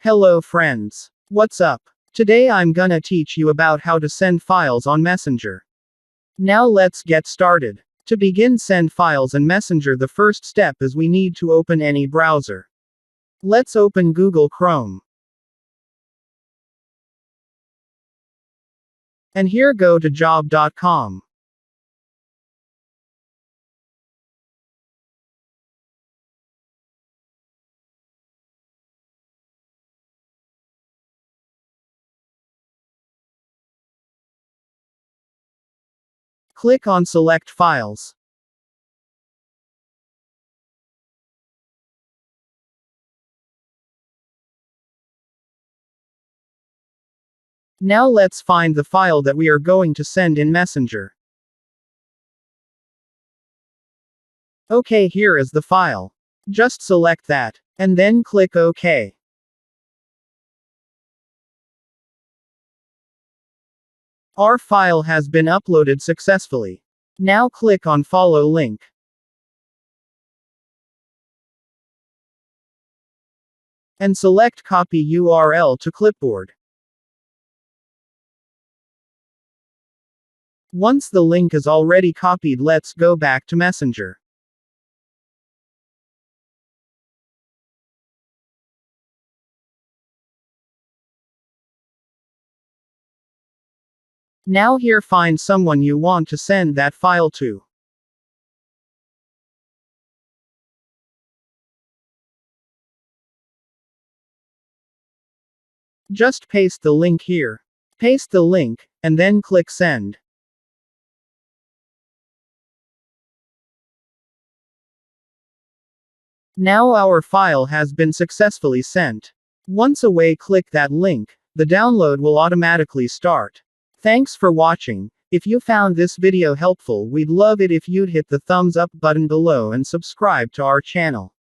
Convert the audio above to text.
Hello friends. What's up? Today I'm gonna teach you about how to send files on Messenger. Now let's get started. To begin send files in Messenger, the first step is we need to open any browser. Let's open Google Chrome. And here go to job.com. Click on Select Files. Now let's find the file that we are going to send in Messenger. Okay, here is the file. Just select that, and then click OK. Our file has been uploaded successfully. Now click on Follow link. And select Copy URL to clipboard. Once the link is already copied, let's go back to Messenger. Now here, find someone you want to send that file to. Just paste the link here. Paste the link, and then click Send. Now our file has been successfully sent. Once away, click that link. The download will automatically start. Thanks for watching. If you found this video helpful, we'd love it if you'd hit the thumbs up button below and subscribe to our channel.